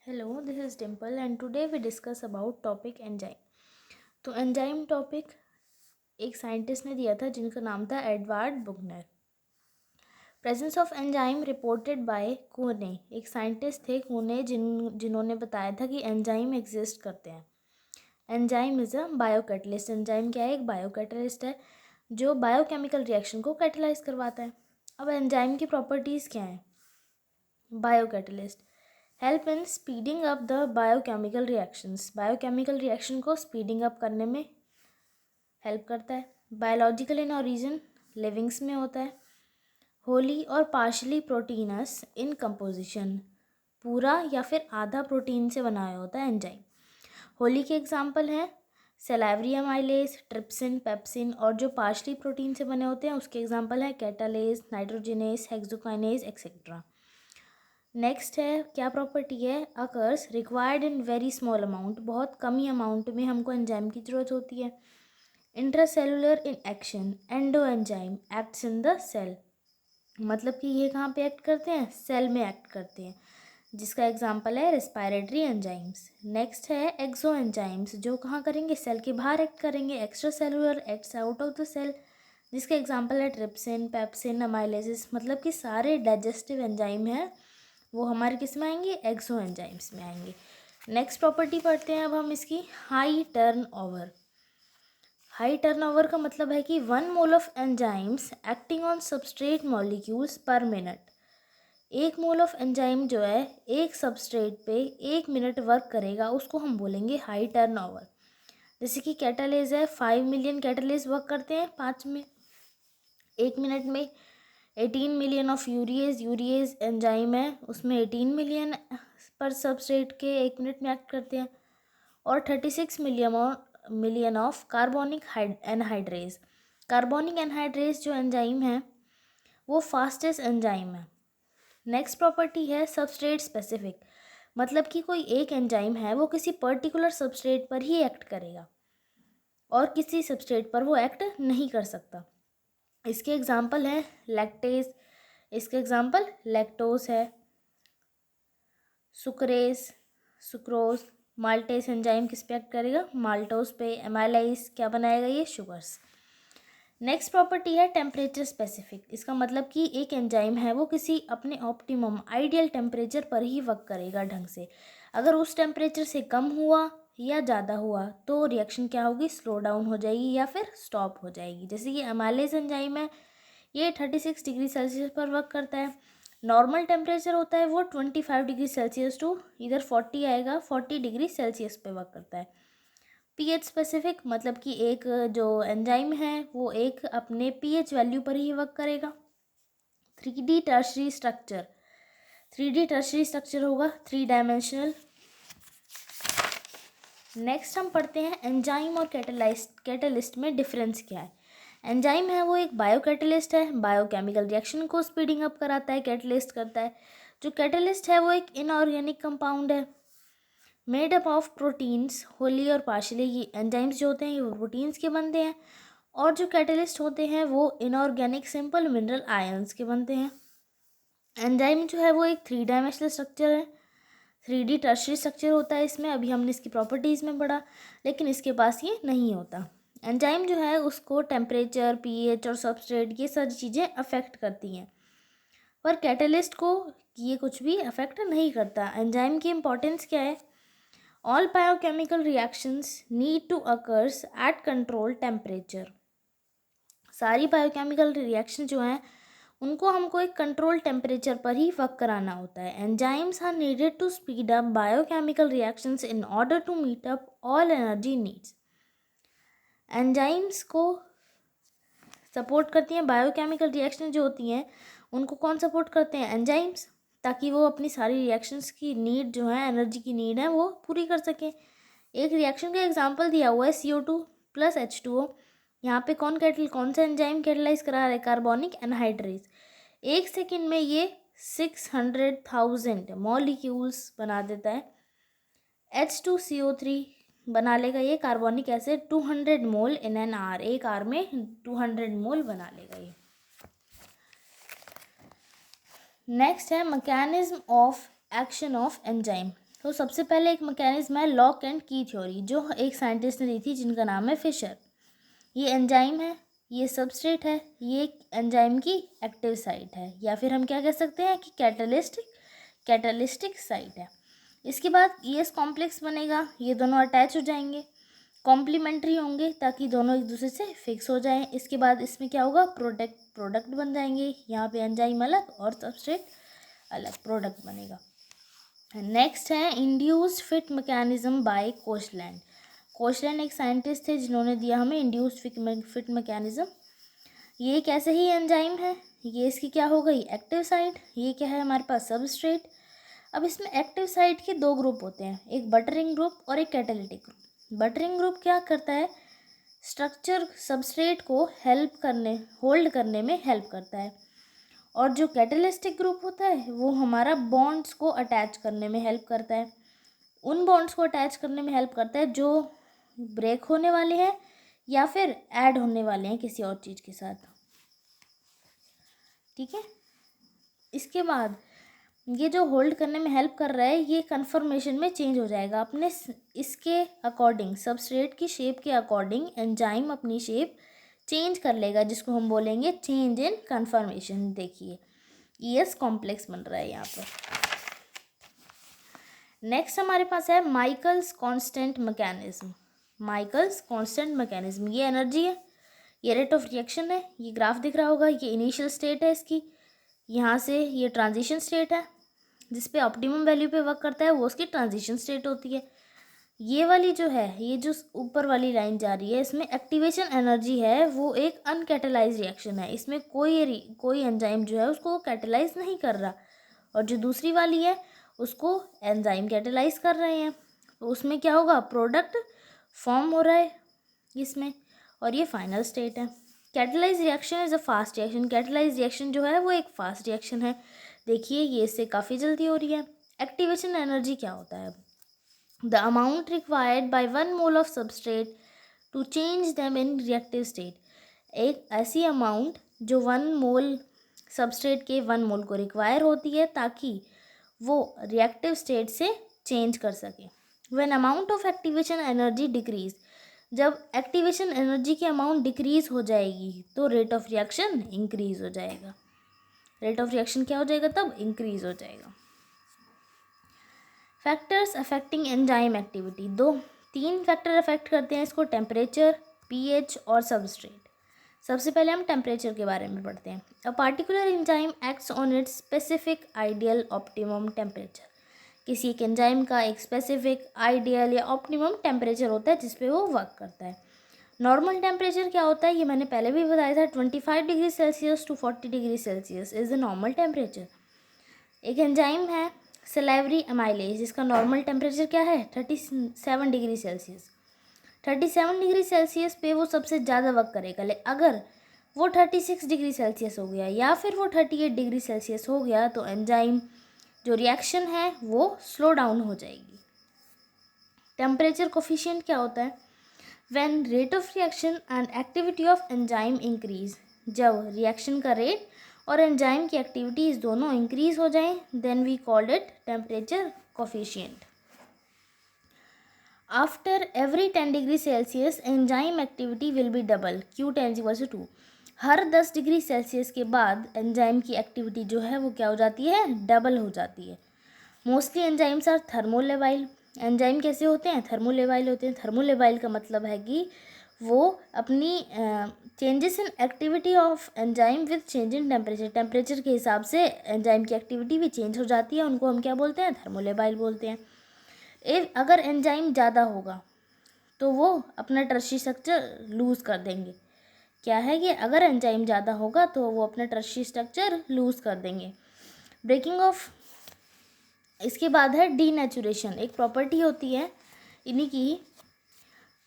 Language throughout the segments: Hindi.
Hello, this is Dimple and today we discuss about topic enzyme. तो एंजाइम टॉपिक एक साइंटिस्ट ने दिया था जिनका नाम था Edward Buchner. Presence of enzyme reported by कोने, एक साइंटिस्ट थे कोने जिन्होंने बताया था कि एंजाइम एग्जिस्ट करते हैं। Enzyme is a biocatalyst. Enzyme क्या है? एक बायोकैटलिस्ट है जो बायोकेमिकल रिएक्शन को कैटलाइज करवाता है। अब एंजाइम की प्रॉपर्टीज़ क्या हैं? Biocatalyst help in speeding up the biochemical reactions, biochemical reaction को स्पीडिंग अप करने में हेल्प करता है। बायोलॉजिकल इन ओरिजिन, लिविंग्स में होता है। होली और पार्शली प्रोटीनस इन कंपोजिशन, पूरा या फिर आधा प्रोटीन से बनाया होता है एंजाइम। होली के एग्जाम्पल हैं सेलेवरी अमाइलेज, ट्रिप्सिन, पेप्सिन, और जो पार्शली प्रोटीन से बने होते हैं उसके एग्जाम्पल हैं catalase, nitrogenase, hexokinase etcetera. Next है क्या प्रॉपर्टी है? Occurs required in very small amount, बहुत कम ही अमाउंट में हमको एंजाइम की ज़रूरत होती है। Intracellular in action, endo enzyme acts in the cell, मतलब कि ये कहाँ पे एक्ट करते हैं? सेल में एक्ट करते हैं, जिसका एग्जांपल है रेस्पिरेटरी एंजाइम्स। नेक्स्ट है एक्सो एंजाइम्स, जो कहाँ करेंगे? सेल के बाहर एक्ट करेंगे। Extra cellular acts out of the cell, जिसका एग्जांपल है ट्रिप्सिन, पेप्सिन, अमाइलेसिस, मतलब कि सारे डाइजेस्टिव एंजाइम हैं वो हमारे किस में आएंगे? एक्सो एंजाइम्स में आएंगे। नेक्स्ट प्रॉपर्टी पढ़ते हैं अब हम इसकी, high turn over. High turn over का मतलब है कि 1 mole of enzymes acting on substrate molecules पर मिनट। 1 मोल ऑफ एंजाइम जो है एक सबस्ट्रेट पे 1 मिनट वर्क करेगा, उसको हम बोलेंगे हाई टर्न ओवर। जैसे कि कैटालेज है, 5 मिलियन कैटालेज वर्क करते हैं 1 मिनट में। 18 मिलियन ऑफ यूरिएज एंजाइम है, उसमें 18 मिलियन पर सबस्ट्रेट के 1 मिनट में एक्ट करते हैं। और 36 million of carbonic anhydrase. Carbonic anhydrase जो एंजाइम है वो फास्टेस्ट एंजाइम है। नेक्स्ट प्रॉपर्टी है सबस्ट्रेट स्पेसिफिक, मतलब कि कोई एक एंजाइम है वो किसी पर्टिकुलर सबस्ट्रेट पर ही एक्ट करेगा और किसी सबस्ट्रेट पर वो एक्ट नहीं कर सकता। इसके एग्जाम्पल हैं लैक्टेज, इसके एग्जाम्पल लैक्टोज है, सुक्रेज, सुक्रोज। माल्टेज एंजाइम किस पे एक्ट करेगा? माल्टोज पे। एमाइलाइज क्या बनाएगा? ये शुगर्स। नेक्स्ट प्रॉपर्टी है टेम्परेचर स्पेसिफिक, इसका मतलब कि एक एंजाइम है वो किसी अपने ऑप्टिमम आइडियल टेम्परेचर पर ही वर्क करेगा ढंग से। अगर उस टेम्परेचर से कम हुआ या ज़्यादा हुआ तो रिएक्शन क्या होगी? स्लो डाउन हो जाएगी या फिर स्टॉप हो जाएगी। जैसे कि एमाइलेज एंजाइम है, ये 36 डिग्री सेल्सियस पर वर्क करता है। नॉर्मल टेम्परेचर होता है वो 25 डिग्री सेल्सियस टू इधर 40 आएगा, 40 डिग्री सेल्सियस पे वर्क करता है। पीएच स्पेसिफिक, मतलब कि एक जो एंजाइम है वो एक अपने पीएच वैल्यू पर ही वर्क करेगा। 3D tertiary structure, 3D tertiary structure होगा 3 डायमेंशनल। नेक्स्ट हम पढ़ते हैं एंजाइम और कैटलिस्ट में डिफरेंस क्या है। एंजाइम है वो एक बायोकैटलिस्ट है, बायोकेमिकल रिएक्शन को स्पीडिंग अप कराता है, कैटलिस्ट करता है। जो कैटलिस्ट है वो एक इनऑर्गेनिक कंपाउंड है made up of proteins, Holi और पार्शली। ये एंजाइम्स जो होते हैं ये प्रोटीन्स के बनते हैं, और जो कैटलिस्ट होते हैं वो इनऑर्गेनिक सिंपल मिनरल आयंस के बनते हैं। एंजाइम जो है वो एक 3 डायमेंशनल स्ट्रक्चर है, 3D टर्शरी स्ट्रक्चर होता है इसमें। अभी हमने इसकी प्रॉपर्टीज़ में पढ़ा, लेकिन इसके पास ये नहीं होता। एंजाइम जो है उसको टेम्परेचर, पीएच और सबस्ट्रेट ये सारी चीज़ें अफेक्ट करती हैं, पर कैटलिस्ट को ये कुछ भी अफेक्ट नहीं करता। एंजाइम की इम्पोर्टेंस क्या है? All biochemical reactions need to occurs at controlled temperature. सारी बायोकेमिकल रिएक्शन जो हैं उनको हमको एक कंट्रोल टेम्परेचर पर ही वर्क कराना होता है। Enzymes are needed to speed up biochemical reactions in order to meet up all energy needs. Enzymes को सपोर्ट करती हैं बायोकेमिकल रिएक्शन जो होती हैं, उनको कौन सपोर्ट करते हैं? एंजाइम्स, ताकि वो अपनी सारी रिएक्शंस की नीड जो है, एनर्जी की नीड है, वो पूरी कर सकें। एक रिएक्शन का एग्जांपल दिया हुआ है CO2 प्लस H2O। यहाँ पे कौन सा एंजाइम कैटलाइज करा रहा है? Carbonic anhydrase. 1 सेकेंड में ये 600,000 मॉलिक्यूल्स बना देता है। H2CO3 बना लेगा ये carbonic acid 200 mole in an hour, एक आर में 200 मोल बना लेगा ये। नेक्स्ट है mechanism of action of enzyme. तो सबसे पहले एक मैकेनिज्म है लॉक एंड की थ्योरी, जो एक साइंटिस्ट ने दी थी जिनका नाम है फिशर। ये एंजाइम है, ये सबस्ट्रेट है, ये एंजाइम की एक्टिव साइट है, या फिर हम क्या कह सकते हैं कि कैटलिस्टिक साइट है। इसके बाद ES कॉम्प्लेक्स बनेगा, ये दोनों अटैच हो जाएंगे, कॉम्प्लीमेंट्री होंगे ताकि दोनों एक दूसरे से फिक्स हो जाएं। इसके बाद इसमें क्या होगा, प्रोडक्ट बन जाएंगे। यहाँ पे एंजाइम अलग और सबस्ट्रेट अलग, प्रोडक्ट बनेगा। नेक्स्ट है induced fit mechanism bye Koshland. Koshland एक साइंटिस्ट थे जिन्होंने दिया हमें इंड्यूस्ड फिट मैकेनिज्म। ये कैसे ही एंजाइम है, ये इसकी क्या हो गई, एक्टिव साइट। ये क्या है हमारे पास, सबस्ट्रेट। अब इसमें एक्टिव साइट के दो ग्रुप होते हैं, एक बटरिंग ग्रुप और एक कैटालिटिक ग्रुप। बटरिंग ग्रुप क्या करता है, स्ट्रक्चर सबस्ट्रेट को होल्ड करने में हेल्प करता है, और जो कैटालिस्टिक ग्रुप होता है वो हमारा बॉन्ड्स को अटैच करने में हेल्प करता है। उन बॉन्ड्स को अटैच करने में हेल्प करता है जो ब्रेक होने वाले हैं या फिर ऐड होने वाले हैं किसी और चीज़ के साथ। ठीक है, इसके बाद ये जो होल्ड करने में हेल्प कर रहा है ये कन्फर्मेशन में चेंज हो जाएगा अपने इसके अकॉर्डिंग, सबस्ट्रेट की शेप के अकॉर्डिंग एंजाइम अपनी शेप चेंज कर लेगा, जिसको हम बोलेंगे चेंज इन कन्फर्मेशन। देखिए ES कॉम्प्लेक्स बन रहा है यहाँ पर। नेक्स्ट हमारे पास है Michaelis constant mechanism. Michaelis constant mechanism, ये एनर्जी है, ये रेट ऑफ रिएक्शन है, ये ग्राफ दिख रहा होगा, ये इनिशियल स्टेट है इसकी, यहाँ से ये ट्रांजिशन स्टेट है, जिस पे ऑप्टिमम वैल्यू पे वर्क करता है वो उसकी ट्रांजिशन स्टेट होती है। ये वाली जो है, ये जो ऊपर वाली लाइन जा रही है, इसमें एक्टिवेशन एनर्जी है, वो एक अनकैटेलाइज रिएक्शन है, इसमें कोई एंजाइम जो है उसको कैटेलाइज नहीं कर रहा, और जो दूसरी वाली है उसको एंजाइम कैटेलाइज कर रहे हैं। तो उसमें क्या होगा, प्रोडक्ट फॉर्म हो रहा है इसमें, और ये फाइनल स्टेट है। Catalyse reaction is a fast reaction. Catalyse reaction जो है वो एक फास्ट रिएक्शन है। देखिए ये इससे काफ़ी जल्दी हो रही है। एक्टिवेशन एनर्जी क्या होता है, the amount required by 1 mole of substrate to change them in reactive state. एक ऐसी अमाउंट जो 1 मोल सबस्ट्रेट के 1 मोल को रिक्वायर होती है ताकि वो रिएक्टिव स्टेट से चेंज कर सके। When amount of activation energy decrease, जब एक्टिवेशन एनर्जी की अमाउंट डिक्रीज हो जाएगी तो रेट ऑफ रिएक्शन इंक्रीज हो जाएगा। रेट ऑफ रिएक्शन क्या हो जाएगा, तब इंक्रीज हो जाएगा। Factors affecting enzyme activity, 3 factor affect करते हैं इसको, टेम्परेचर, pH और सबस्ट्रेट। सबसे पहले हम टेम्परेचर के बारे में पढ़ते हैं। A particular enzyme acts on it's specific ideal optimum temperature. किसी एक एंजाइम का एक स्पेसिफिक आइडियल या ऑप्टिमम टेम्परेचर होता है जिस पे वो वर्क करता है। नॉर्मल टेम्परेचर क्या होता है, ये मैंने पहले भी बताया था, 25 degree Celsius to 40 degree Celsius is the normal temperature. एक एंजाइम है सलाइवरी अमाइलेज, जिसका नॉर्मल टेम्परेचर क्या है, 37 डिग्री सेल्सियस। 37 डिग्री सेल्सियस पे वो सबसे ज़्यादा वर्क करेगा, लेकिन अगर वो 36 डिग्री सेल्सियस हो गया या फिर वो 38 डिग्री सेल्सियस हो गया तो एंजाइम जो रिएक्शन है वो स्लो डाउन हो जाएगी। टेम्परेचर कोफिशिएंट क्या होता है, when rate of reaction and activity of enzyme increase, जब रिएक्शन का रेट और एंजाइम की एक्टिविटीज़ दोनों इंक्रीज हो जाएं, then we called it temperature coefficient. After every 10 degree Celsius enzyme activity will be double, Q 10⁻²। हर 10 डिग्री सेल्सियस के बाद एंजाइम की एक्टिविटी जो है वो क्या हो जाती है, डबल हो जाती है। Mostly enzymes are thermolabile. Enzyme कैसे होते हैं, थर्मोलेबाइल होते हैं। थर्मोलेबाइल का मतलब है कि वो अपनी changes in activity of enzyme with change in temperature, temperature के हिसाब से एंजाइम की एक्टिविटी भी चेंज हो जाती है, उनको हम क्या बोलते हैं, थर्मोलेबाइल बोलते हैं। अगर एंजाइम ज़्यादा होगा तो वो अपना टर्शियरी स्ट्रक्चर लूज़ कर देंगे। क्या है कि अगर एंजाइम ज़्यादा होगा तो वो अपना टर्शियरी स्ट्रक्चर लूज़ कर देंगे। ब्रेकिंग ऑफ, इसके बाद है डीनेचुरेशन, एक प्रॉपर्टी होती है इन्हीं की।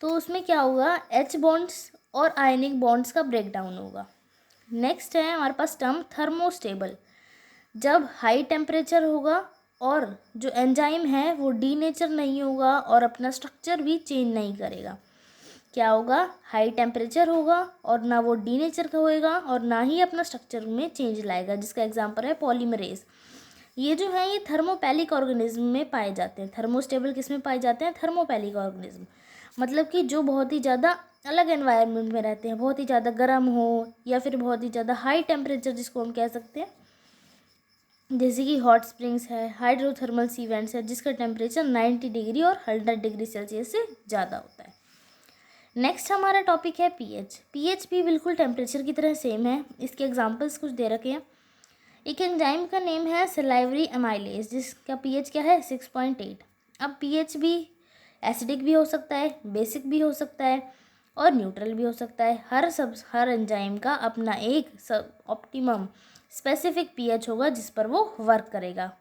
तो उसमें क्या होगा, H बॉन्ड्स और आयनिक बॉन्ड्स का ब्रेक डाउन होगा। नेक्स्ट है हमारे पास टर्म थर्मोस्टेबल, जब हाई टेम्परेचर होगा और जो एंजाइम है वो डीनेचर नहीं होगा और अपना स्ट्रक्चर भी चेंज नहीं करेगा। क्या होगा, हाई टेम्परेचर होगा और ना वो डीनेचर होएगा और ना ही अपना स्ट्रक्चर में चेंज लाएगा, जिसका एग्जांपल है पॉलीमरेज। ये जो है ये थर्मोपैलिक ऑर्गेनिज्म में पाए जाते हैं। थर्मोस्टेबल किस में पाए जाते हैं? थर्मोपैलिक ऑर्गेनिज्म, मतलब कि जो बहुत ही ज़्यादा अलग एनवायरनमेंट में रहते हैं, बहुत ही ज़्यादा गर्म हो या फिर बहुत ही ज़्यादा हाई टेम्परेचर जिसको हम कह सकते हैं, जैसे कि हॉट स्प्रिंग्स है, हाइड्रोथर्मल सी वेंट्स है जिसका टेम्परेचर 90 डिग्री और 100 डिग्री सेल्सियस से ज़्यादा होता है। नेक्स्ट हमारा टॉपिक है पीएच। पीएच भी बिल्कुल टेम्परेचर की तरह सेम है। इसके एग्जांपल्स कुछ दे रखे हैं। एक एंजाइम का नेम है सलाइवरी एमाइलेज जिसका पीएच क्या है? 6.8। अब पीएच भी एसिडिक भी हो सकता है, बेसिक भी हो सकता है और न्यूट्रल भी हो सकता है। हर एंजाइम का अपना एक सब ऑप्टिमम स्पेसिफिक पीएच होगा जिस पर वो वर्क करेगा।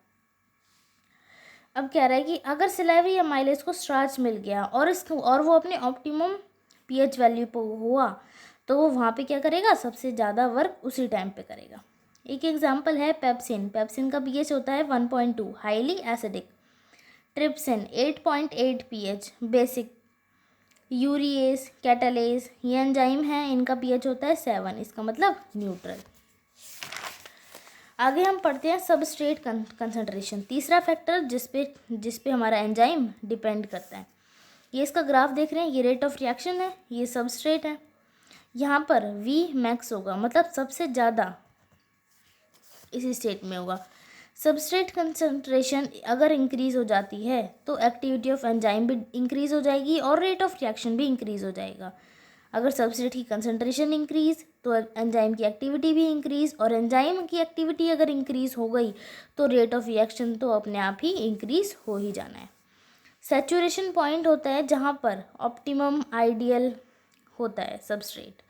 अब कह रहा है कि अगर सिलाइवरी एमाइलेज को स्टार्च मिल गया और वो अपने ऑप्टिमम पीएच वैल्यू पर हुआ तो वो वहाँ पे क्या करेगा? सबसे ज़्यादा वर्क उसी टाइम पे करेगा। एक एग्जांपल है पेप्सिन। पेप्सिन का पीएच होता है 1.2, highly acidic. Trypsin 8.8 pH, basic. यूरिएस, catalase, ये एंजाइम है, इनका पीएच होता है 7, इसका मतलब न्यूट्रल। आगे हम पढ़ते हैं सबस्ट्रेट कंसंट्रेशन, तीसरा फैक्टर जिसपे हमारा एंजाइम डिपेंड करता है। ये इसका ग्राफ देख रहे हैं, ये रेट ऑफ रिएक्शन है, ये सबस्ट्रेट है। यहाँ पर वी मैक्स होगा, मतलब सबसे ज़्यादा इसी स्टेट में होगा। सबस्ट्रेट कंसंट्रेशन अगर इंक्रीज़ हो जाती है तो एक्टिविटी ऑफ एंजाइम भी इंक्रीज़ हो जाएगी और रेट ऑफ रिएक्शन भी इंक्रीज़ हो जाएगा। अगर सबस्ट्रेट की कंसंट्रेशन इंक्रीज़ तो एंजाइम की एक्टिविटी भी इंक्रीज़, और एंजाइम की एक्टिविटी अगर इंक्रीज़ हो गई तो रेट ऑफ रिएक्शन तो अपने आप ही इंक्रीज़ हो ही जाना है। सैचुरेशन पॉइंट होता है जहाँ पर ऑप्टिमम आइडियल होता है सबस्ट्रेट,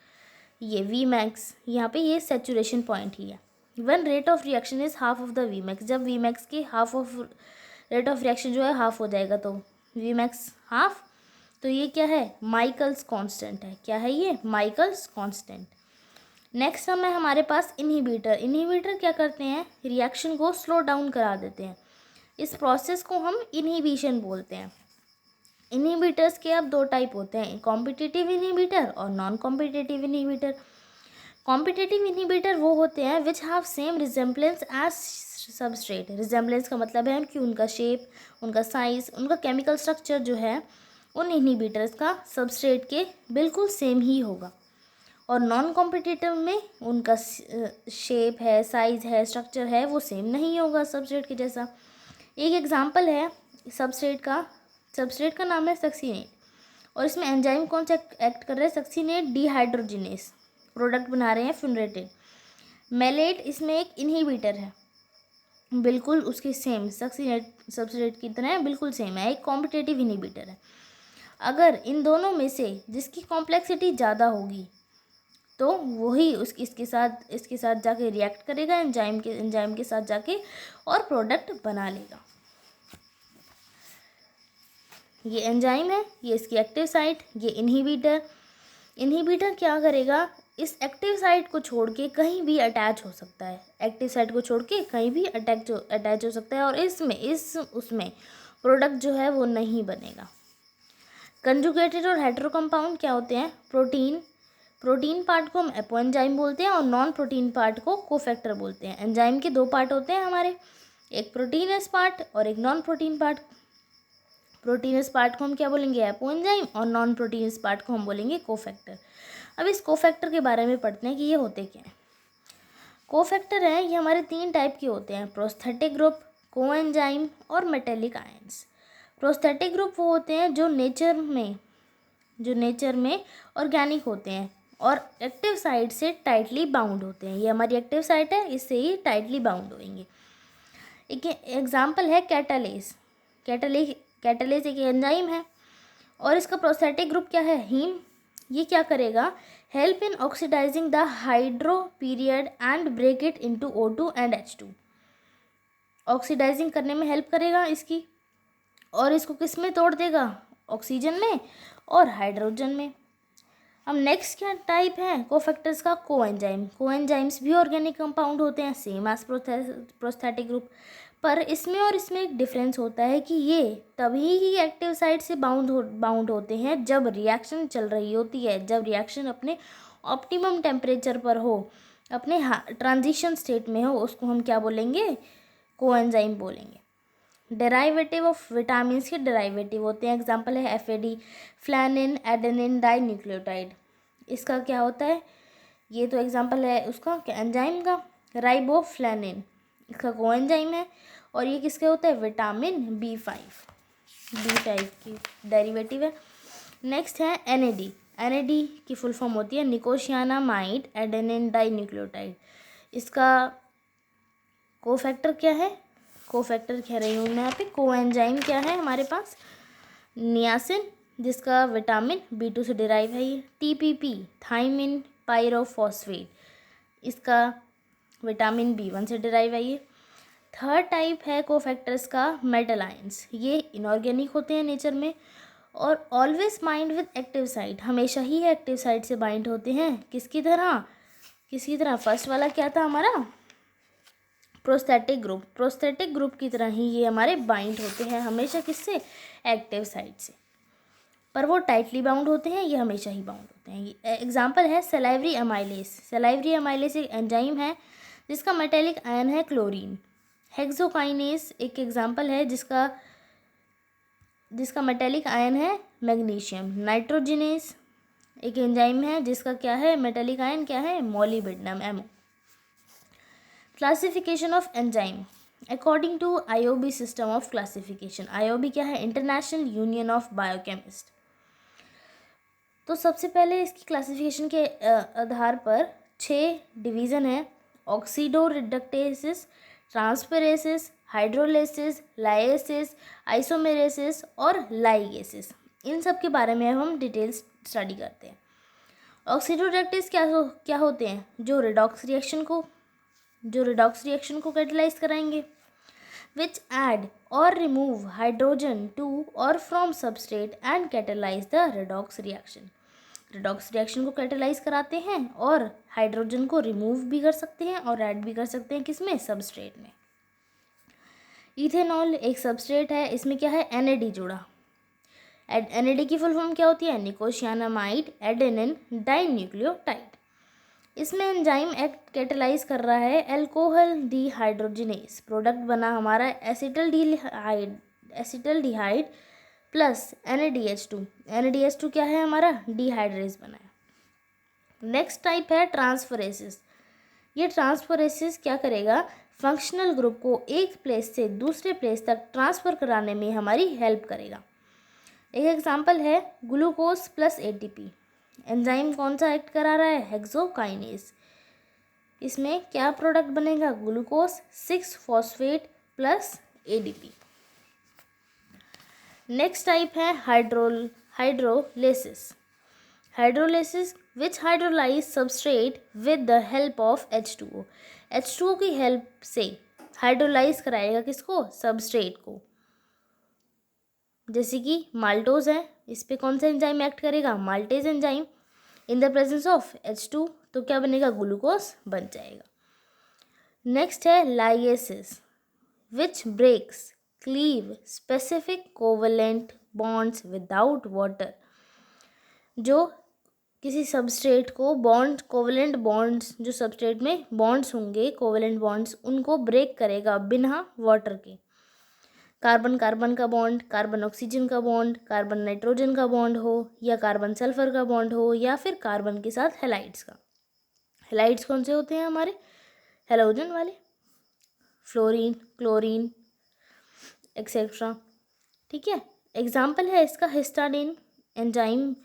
ये वी मैक्स, यहाँ पे ये सैचुरेशन पॉइंट ही है। When rate of reaction is half of the V max, जब वी मैक्स की half of rate of reaction जो है हाफ हो जाएगा तो वी मैक्स हाफ, तो ये क्या है? माइकल्स कांस्टेंट है। क्या है ये? Michaels constant. नेक्स्ट है हमारे पास इनहिबिटर। इनहिबिटर क्या करते हैं? रिएक्शन को स्लो डाउन करा देते हैं। इस प्रोसेस को हम इनहिबिशन बोलते हैं। इनहिबिटर्स के अब दो टाइप होते हैं, कॉम्पिटिटिव इनहिबिटर और non competitive inhibitor. Competitive inhibitor वो होते हैं which have same resemblance as substrate. Resemblance का मतलब है कि उनका शेप, उनका साइज, उनका केमिकल स्ट्रक्चर जो है उन इनहिबिटर्स का सबस्ट्रेट के बिल्कुल सेम ही होगा। और नॉन कॉम्पिटिटिव में उनका शेप है, साइज है, स्ट्रक्चर है, वो सेम नहीं होगा सबस्ट्रेट के जैसा। एक एग्जांपल है सबस्ट्रेट का नाम है सक्सीनेट और इसमें एंजाइम कौन सा एक्ट कर रहा है? सक्सीनेट डिहाइड्रोजिनेस प्रोडक्ट बना रहे हैं फिनरेटेड। मेलेट इसमें एक इनहिबिटर है, बिल्कुल उसकी सेम सक्सीनेट सबस्ट्रेट की तरह बिल्कुल सेम है, एक कॉम्पिटिटिव इनहिबिटर है। अगर इन दोनों में से जिसकी कॉम्प्लेक्सिटी ज़्यादा होगी तो वही इसके साथ जाके रिएक्ट करेगा एंजाइम के साथ जाके और प्रोडक्ट बना लेगा। ये एंजाइम है, ये इसकी एक्टिव साइट, ये इनहिबिटर क्या करेगा? इस एक्टिव साइट को छोड़ के कहीं भी अटैच हो सकता है, एक्टिव साइट को छोड़ के कहीं भी अटैच हो सकता है और उसमें प्रोडक्ट जो है वो नहीं बनेगा। कंजुगेटेड और हेटेरो कंपाउंड क्या होते हैं? प्रोटीन पार्ट को हम एपोएंजाइम बोलते हैं और नॉन प्रोटीन पार्ट को कोफैक्टर बोलते हैं। एंजाइम के दो पार्ट होते हैं हमारे, एक प्रोटीनस पार्ट और एक non protein part. Proteins part को हम क्या बोलेंगे? एपोएंजाइम, और नॉन प्रोटीनस पार्ट को हम बोलेंगे कोफैक्टर। अब इस कोफैक्टर के बारे में पढ़ते हैं कि ये होते क्या हैं। कोफैक्टर है ये हमारे 3 टाइप के होते हैं, प्रोस्थेटिक ग्रुप, कोएंजाइम और मेटेलिक आयंस। प्रोस्थेटिक ग्रुप वो होते हैं जो नेचर में ऑर्गेनिक होते हैं और एक्टिव साइट से टाइटली बाउंड होते हैं। ये हमारी एक्टिव साइट है, इससे ही टाइटली बाउंड होंगे। एक एग्जाम्पल है कैटालेज एक एंजाइम है और इसका प्रोस्थेटिक ग्रुप क्या है? हीम। ये क्या करेगा? Help in oxidising the hydro period and break it into O2 and H2। Oxidising करने में हेल्प करेगा इसकी, और इसको किस में तोड़ देगा? ऑक्सीजन में और हाइड्रोजन में। अब नेक्स्ट क्या टाइप है कोफैक्टर्स का? कोएंजाइम्स भी ऑर्गेनिक कंपाउंड होते हैं सेम एज प्रोस्थेटिक ग्रुप, पर इसमें एक डिफरेंस होता है कि ये तभी ही एक्टिव साइट से बाउंड होते हैं जब रिएक्शन चल रही होती है, जब रिएक्शन अपने ऑप्टिमम टेम्परेचर पर हो, अपने ट्रांजिशन स्टेट में हो, उसको हम क्या बोलेंगे? कोएंजाइम बोलेंगे। डेराइवेटिव ऑफ विटामिन के डेराइवेटिव होते हैं, एग्जांपल है FAD, फ्लैनिन एडेनिन डाइन्यूक्लियोटाइड। इसका क्या होता है, ये तो एग्जांपल है उसका क्या, एंजाइम का। राइबोफ्लैनिन इसका कोएंजाइम है, और ये किसके होता है, विटामिन B5 की डेरिवेटिव है। नेक्स्ट है NAD की फुल फॉर्म होती है निकोसियानामाइड एडेनिन डाइन्यूक्लियोटाइड। इसका कोफैक्टर क्या है, कोफैक्टर कह रही हूँ मैं यहाँ पे, कोएंजाइम क्या है हमारे पास, नियासिन, जिसका विटामिन B2 से डिराइव है ये। TPP थाइमिन पायरोफॉस्फेट, इसका विटामिन B1 से डिराइव है ये। थर्ड टाइप है कोफैक्टर्स का मेटल आयंस, ये इनऑर्गेनिक होते हैं नेचर में, और always bind with active site, हमेशा ही एक्टिव साइट से बाइंड होते हैं। किसकी तरह फर्स्ट वाला क्या था हमारा, प्रोस्थेटिक ग्रुप की तरह ही ये हमारे बाइंड होते हैं हमेशा, किससे, एक्टिव साइट से, पर वो टाइटली बाउंड होते हैं, ये हमेशा ही बाउंड होते हैं। एग्जाम्पल है सेलाइवरी अमाइलेस एक एंजाइम है जिसका मेटेलिक आयन है क्लोरीन। हेक्सोकाइनेस एक एग्जाम्पल है जिसका मेटेलिक आयन है मैग्नीशियम। नाइट्रोजिनेस एक एंजाइम है जिसका क्या है, मेटेलिक आयन क्या है, molybdenum MO। Classification of enzyme according to IOB system of classification. IOB क्या है, इंटरनेशनल यूनियन ऑफ बायोकेमिस्ट। तो सबसे पहले इसकी क्लासिफिकेशन के आधार पर 6 डिवीज़न है, ऑक्सीडो रिडक्टेसिस, ट्रांसफरेसिस, हाइड्रोलेसिस, लाइएसिस, आइसोमेरेसिस और लाइगेसिस। इन सब के बारे में हम डिटेल्स स्टडी करते हैं। ऑक्सीडो रिडक्टेस क्या होते हैं, जो रिडॉक्स रिएक्शन को कैटेलाइज कराएंगे, which add or remove hydrogen to or from substrate and catalyze the redox reaction। Redox reaction को कैटेलाइज कराते हैं और हाइड्रोजन को रिमूव भी कर सकते हैं और ऐड भी कर सकते हैं, किसमें, सबस्ट्रेट में। इथेनॉल एक सबस्ट्रेट है, इसमें क्या है, NAD जुड़ा। NAD की फुल फॉर्म क्या होती है, निकोसियानामाइड एडेनिन डाइन्यूक्लियोटाइड। इसमें एंजाइम एक्ट कैटेलाइज कर रहा है अल्कोहल डिहाइड्रोजिनेस, प्रोडक्ट बना हमारा एसिटल्डिहाइड प्लस NADH2 क्या है हमारा, डिहाइड्रेज बना है। नेक्स्ट टाइप है ट्रांसफरेसिस। ये ट्रांसफरेसिस क्या करेगा, फंक्शनल ग्रुप को एक प्लेस से दूसरे प्लेस तक ट्रांसफ़र कराने में हमारी हेल्प करेगा। एक एग्जांपल है ग्लूकोज प्लस ATP। एंजाइम कौन सा एक्ट करा रहा है, हेक्सोकाइनेस। इसमें क्या प्रोडक्ट बनेगा, glucose six phosphate plus ADP। Next type है hydrolysis which hydrolyse substrate with the help of H2O। H2O की हेल्प से हाइड्रोलाइज कराएगा किसको, सबस्ट्रेट को। जैसे कि माल्टोज है, इस पे कौन सा एंजाइम एक्ट करेगा, maltase enzyme. In the presence of H2 तो क्या बनेगा, ग्लूकोज बन जाएगा। नेक्स्ट है ligases which breaks cleave specific covalent bonds without water. जो किसी सबस्ट्रेट को कोवेलेंट बॉन्ड्स, जो सबस्ट्रेट में बॉन्ड्स होंगे कोवेलेंट बॉन्ड्स, उनको ब्रेक करेगा बिना वाटर के। कार्बन कार्बन का बॉन्ड, कार्बन ऑक्सीजन का बॉन्ड, कार्बन नाइट्रोजन का बॉन्ड हो, या कार्बन सल्फर का बॉन्ड हो, या फिर कार्बन के साथ हेलाइड्स का। हेलाइड्स कौन से होते हैं हमारे, हेलोजन वाले, फ्लोरीन, क्लोरीन एक्सेट्रा। ठीक है, एग्जाम्पल है इसका हिस्टाडिन एंजाइम।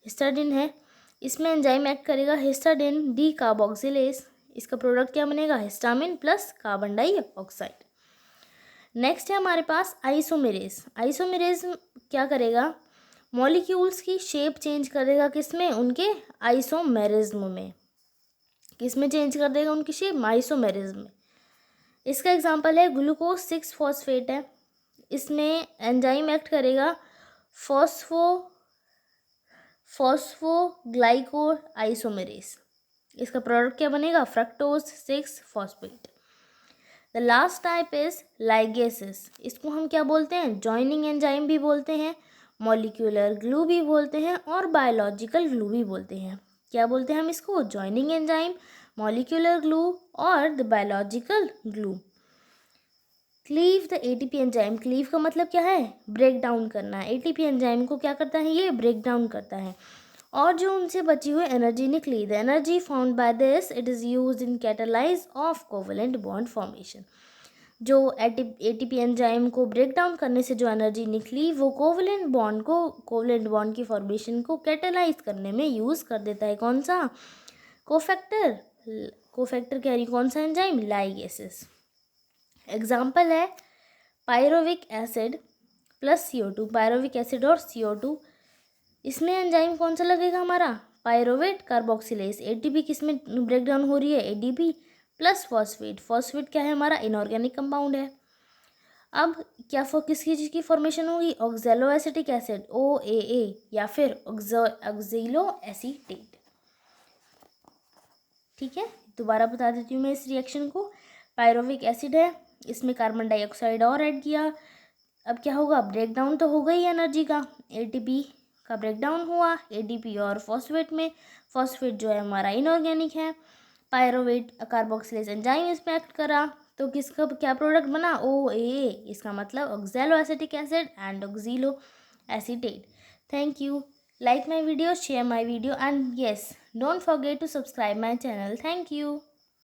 हिस्टाडिन है, इसमें एंजाइम एक्ट करेगा हिस्टाडिन डीकार्बोक्सिलेज। इसका प्रोडक्ट क्या बनेगा, histamine plus carbon dioxide. Next है हमारे पास आइसोमेरेज क्या करेगा, मॉलिक्यूल्स की शेप चेंज करेगा, किसमें, उनके आइसोमेरिज्म में। किसमें चेंज कर देगा उनकी शेप, आइसोमेरिज्म में। इसका एग्जांपल है ग्लूकोज 6-फॉस्फेट है, इसमें एंजाइम एक्ट करेगा फॉस्फोग्लाइको आइसोमेरेज। इसका प्रोडक्ट क्या बनेगा, fructose six phosphate. The last type is ligases. इसको हम क्या बोलते हैं, जॉइनिंग एंजाइम भी बोलते हैं, मॉलिक्यूलर ग्लू भी बोलते हैं, और बायोलॉजिकल ग्लू भी बोलते हैं। क्या बोलते हैं हम इसको, जॉइनिंग एंजाइम, मॉलिक्यूलर ग्लू और the biological glue. Cleave the ATP enzyme, cleave का मतलब क्या है, ब्रेक डाउन करना है। एटीपी एंजाइम को क्या करता है, ये ब्रेक डाउन करता है। और जो उनसे बची हुई एनर्जी निकली, the energy found by this it is used in catalyse of covalent bond formation. जो एटीपी एंजाइम को ब्रेक डाउन करने से जो एनर्जी निकली वो कोवेलेंट बॉन्ड की फॉर्मेशन को कैटालाइज करने में यूज़ कर देता है। कौन सा, कोफैक्टर। कोफैक्टर कह रही कौन सा एंजाइम, लाइगेसेस। एग्जाम्पल है pyruvic acid plus CO2, pyruvic acid और CO2, इसमें एंजाइम कौन सा लगेगा हमारा, पायरोवेट कार्बोक्सिलेज। एटीपी किस में ब्रेक डाउन हो रही है, एडीपी प्लस फॉस्फेट। फॉस्फेट क्या है हमारा, इनऑर्गेनिक कंपाउंड है। अब क्या किसकी चीज़ की फॉर्मेशन होगी, ऑक्जेलो एसिटिक एसिड OAA या फिर ऑक्जेलो एसीटेट। ठीक है, दोबारा बता देती हूँ मैं इस रिएक्शन को। पायरोविक एसिड है, इसमें कार्बन डाइऑक्साइड और ऐड किया, अब क्या होगा, ब्रेक डाउन तो होगा ही एनर्जी का, एटीपी का ब्रेक डाउन हुआ एडीपी और फॉस्फेट में। फॉस्फेट जो है हमारा इनऑर्गेनिक है, पायरोवेट कार्बोक्सिलेज एंजाइम इसमें एक्ट करा, तो किसका क्या प्रोडक्ट बना, OAA, इसका मतलब oxaloacetic acid and oxaloacetate. Thank you, like my video, share my video, and yes, don't forget to subscribe my channel. Thank you.